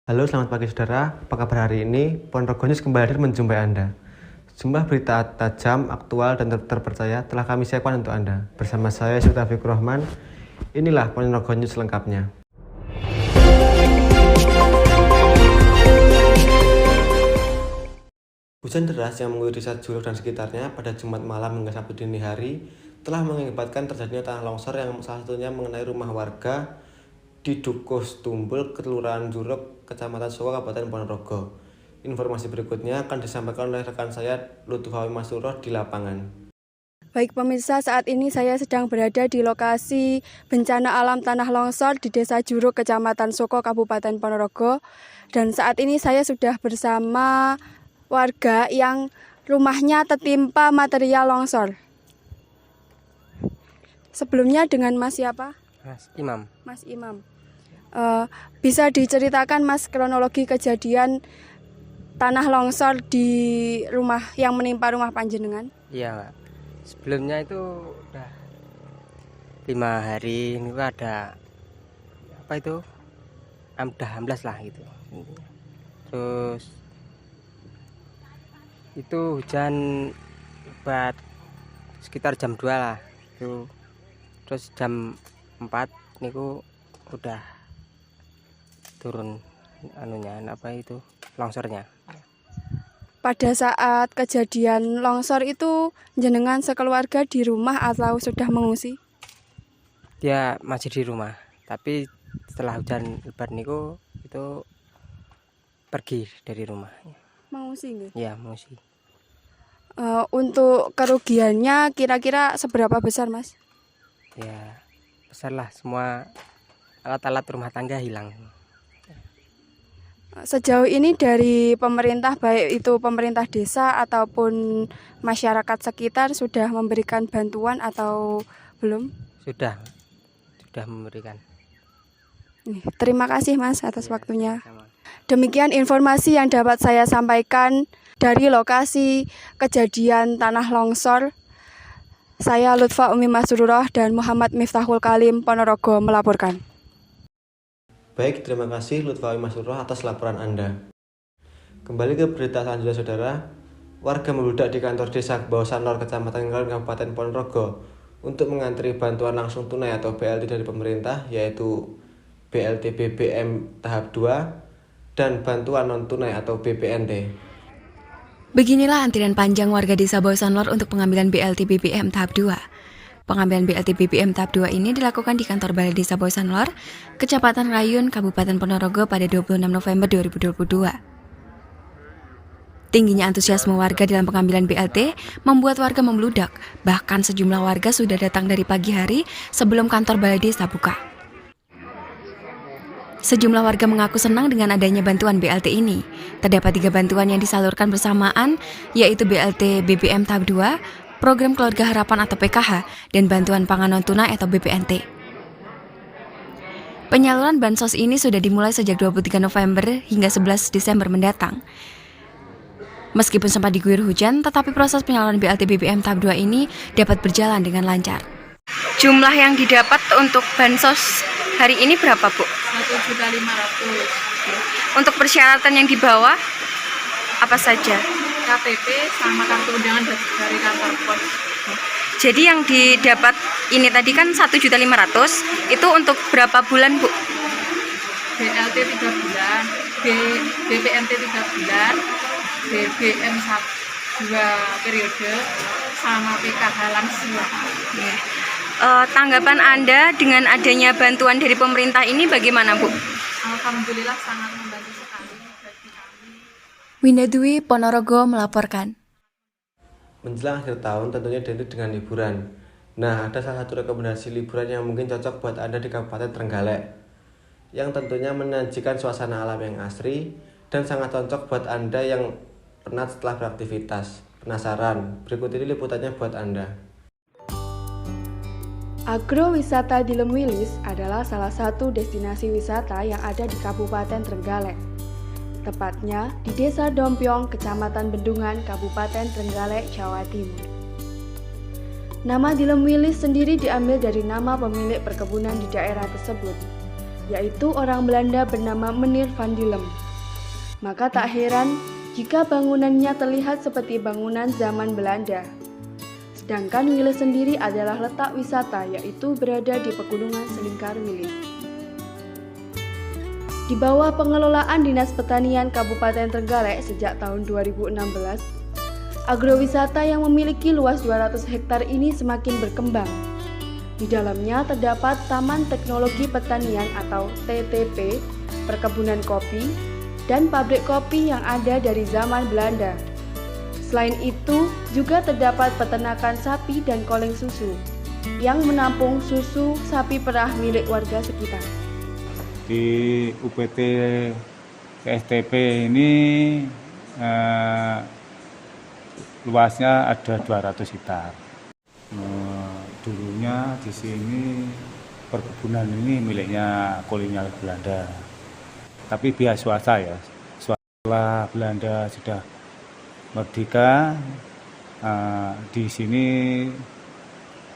Halo, selamat pagi saudara. Apa kabar hari ini? Ponorogo News kembali hadir menjumpai Anda. Sejumlah berita tajam, aktual, dan terpercaya telah kami siapkan untuk Anda. Bersama saya, Sultafikur Rahman. Inilah Ponorogo News lengkapnya. Hujan deras yang mengguyur desa Juluh dan sekitarnya pada Jumat malam hingga Sabtu dini hari telah mengakibatkan terjadinya tanah longsor yang salah satunya mengenai rumah warga di Dukuh Tumbul, Kelurahan Juruk, Kecamatan Soko, Kabupaten Ponorogo. Informasi berikutnya akan disampaikan oleh rekan saya Lutfawi Masuroh di lapangan. Baik pemirsa, saat ini saya sedang berada di lokasi bencana alam tanah longsor di Desa Juruk, Kecamatan Soko, Kabupaten Ponorogo. Dan saat ini saya sudah bersama warga yang rumahnya tertimpa material longsor. Sebelumnya dengan Mas siapa? Mas Imam. Mas Imam. Bisa diceritakan Mas kronologi kejadian tanah longsor di rumah yang menimpa rumah panjenengan? Iya, Pak. Sebelumnya itu udah 5 hari ini ada apa itu? Udah 16 lah gitu. Terus itu hujan lebat sekitar jam 2 lah. Itu terus jam 4 niku udah turun longsornya. Pada saat kejadian longsor itu jenengan sekeluarga di rumah atau sudah mengungsi? Dia masih di rumah, tapi setelah hujan lebat niku itu pergi dari rumah. Mengungsi nggih? Ya, mengungsi. Untuk kerugiannya kira-kira seberapa besar, Mas? Ya, besar lah, semua alat-alat rumah tangga hilang. Sejauh ini dari pemerintah, baik itu pemerintah desa ataupun masyarakat sekitar sudah memberikan bantuan atau belum? Sudah memberikan. Terima kasih Mas atas waktunya. Sama. Demikian informasi yang dapat saya sampaikan dari lokasi kejadian tanah longsor. Saya Lutfa Umi Masuroh dan Muhammad Miftahul Kalim Ponorogo melaporkan. Baik, terima kasih Lutfawi Masuroh atas laporan Anda. Kembali ke berita selanjutnya saudara. Warga membludak di kantor desa Bawah Lor, Kecamatan Ngelen, Kabupaten Ponorogo untuk mengantri bantuan langsung tunai atau BLT dari pemerintah, yaitu BLT BBM tahap 2 dan bantuan non tunai atau BPNT. Beginilah antrian panjang warga desa Bawah Lor untuk pengambilan BLT BBM tahap 2. Pengambilan BLT BBM tahap 2 ini dilakukan di kantor Balai Desa Bawah Lor, Kecamatan Rayun, Kabupaten Ponorogo pada 26 November 2022. Tingginya antusiasme warga dalam pengambilan BLT membuat warga membludak, bahkan sejumlah warga sudah datang dari pagi hari sebelum kantor Balai Desa buka. Sejumlah warga mengaku senang dengan adanya bantuan BLT ini. Terdapat 3 bantuan yang disalurkan bersamaan, yaitu BLT BBM tahap 2, Program Keluarga Harapan atau PKH, dan Bantuan Pangan Non-Tunai atau BPNT. Penyaluran bansos ini sudah dimulai sejak 23 November hingga 11 Desember mendatang. Meskipun sempat diguyur hujan, tetapi proses penyaluran BLT BBM tahap 2 ini dapat berjalan dengan lancar. Jumlah yang didapat untuk bansos hari ini berapa, Bu? 1.500.000. Untuk persyaratan yang dibawa, apa saja? KTP sama kartu undangan dari kantor pos. Jadi yang didapat ini tadi kan 1.500.000, itu untuk berapa bulan, Bu? BLT 3 bulan, BPNT 3 bulan, BBM 2 periode, sama PKH lansia. Tanggapan Anda dengan adanya bantuan dari pemerintah ini bagaimana, Bu? Alhamdulillah sangat membantu sekali bagi kami. Winda Dwi, Ponorogo melaporkan. Menjelang akhir tahun tentunya identik dengan liburan. Nah, ada salah satu rekomendasi liburan yang mungkin cocok buat Anda di Kabupaten Trenggalek, yang tentunya menyajikan suasana alam yang asri dan sangat cocok buat Anda yang penat setelah beraktivitas. Penasaran? Berikut ini liputannya buat Anda. Agrowisata Dilem Wilis adalah salah satu destinasi wisata yang ada di Kabupaten Trenggalek. Tepatnya di Desa Dompiong, Kecamatan Bendungan, Kabupaten Trenggalek, Jawa Timur. Nama Dilem Wilis sendiri diambil dari nama pemilik perkebunan di daerah tersebut. yaitu orang Belanda bernama Meneer van Dilem. Maka tak heran jika bangunannya terlihat seperti bangunan zaman Belanda. Sedangkan Wille sendiri adalah letak wisata, yaitu berada di pegunungan selingkar Wille. Di bawah pengelolaan Dinas Pertanian Kabupaten Trenggalek sejak tahun 2016, agrowisata yang memiliki luas 200 hektar ini semakin berkembang. Di dalamnya terdapat Taman Teknologi Pertanian atau TTP, perkebunan kopi, dan pabrik kopi yang ada dari zaman Belanda. Selain itu, juga terdapat peternakan sapi dan koleng susu yang menampung susu sapi perah milik warga sekitar. Di UPT TSTP ini luasnya ada 200 hektar. Dulunya di sini perkebunan ini miliknya kolonial Belanda. Tapi pihak swasta ya. Setelah Belanda sudah merdeka, di sini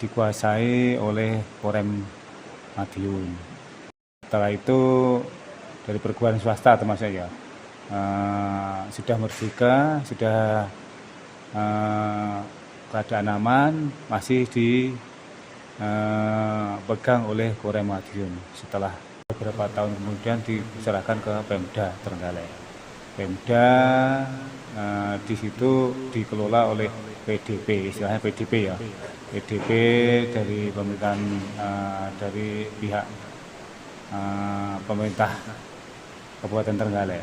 dikuasai oleh Korem Madiun. Setelah itu dari perkebunan swasta termasuk ya, sudah merdeka, sudah keadaan aman, masih dipegang oleh Korem Madiun. Setelah beberapa tahun kemudian diserahkan ke Pemda Trenggalek. Pemda di situ dikelola oleh PDP, istilahnya PDP ya. PDP dari pemerintahan dari pihak pemerintah Kabupaten Trenggalek.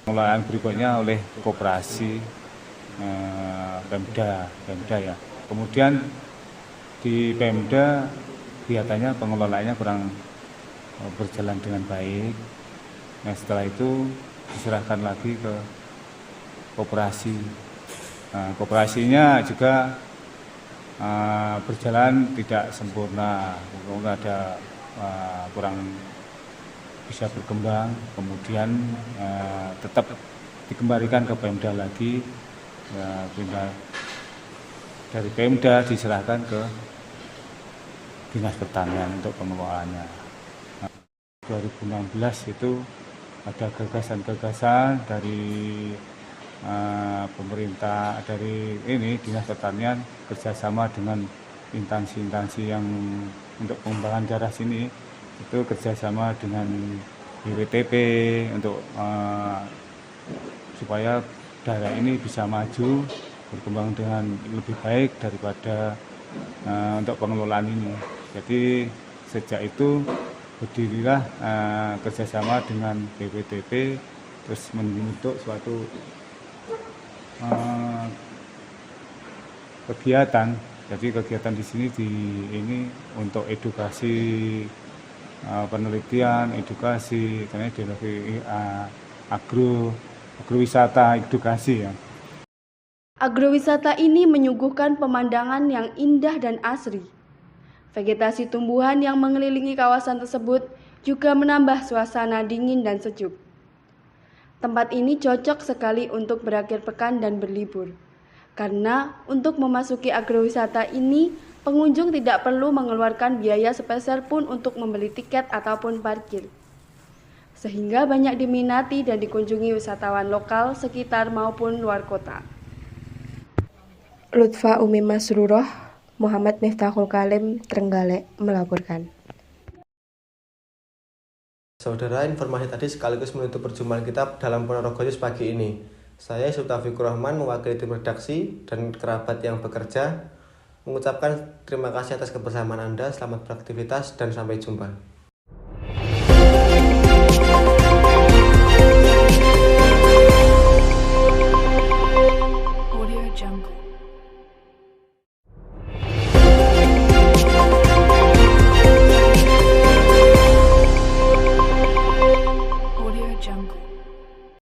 Pengelolaan berikutnya oleh koperasi Pemda ya. Kemudian di Pemda kelihatannya pengelolaannya kurang berjalan dengan baik. Nah, setelah itu diserahkan lagi ke koperasi. Koperasinya juga berjalan tidak sempurna, ada kurang bisa berkembang, kemudian tetap dikembalikan ke Pemda lagi. Dari Pemda diserahkan ke Dinas Pertanian untuk pengelolaannya. 2016 itu ada gagasan-gagasan dari pemerintah, dari ini Dinas Pertanian kerjasama dengan instansi-instansi yang untuk pengembangan daerah sini, itu kerjasama dengan BPTP untuk supaya daerah ini bisa maju, berkembang dengan lebih baik daripada untuk pengelolaan ini. Jadi sejak itu berdirilah kerjasama dengan BPTP, terus membentuk suatu kegiatan. Jadi kegiatan di sini ini untuk edukasi penelitian, edukasi, karena ideologi agrowisata, edukasi ya. Agrowisata ini menyuguhkan pemandangan yang indah dan asri. Vegetasi tumbuhan yang mengelilingi kawasan tersebut juga menambah suasana dingin dan sejuk. Tempat ini cocok sekali untuk berakhir pekan dan berlibur. Karena untuk memasuki agrowisata ini, pengunjung tidak perlu mengeluarkan biaya sepeser pun untuk membeli tiket ataupun parkir. Sehingga banyak diminati dan dikunjungi wisatawan lokal sekitar maupun luar kota. Lutfa Umi Masruroh, Muhammad Miftahul Kalim, Trenggalek melaporkan. Saudara, informasi tadi sekaligus menutup perjumpaan kita dalam Ponorogo News pagi ini. Saya Sultafikur Rahman mewakili tim redaksi dan kerabat yang bekerja mengucapkan terima kasih atas kebersamaan Anda, selamat beraktivitas dan sampai jumpa.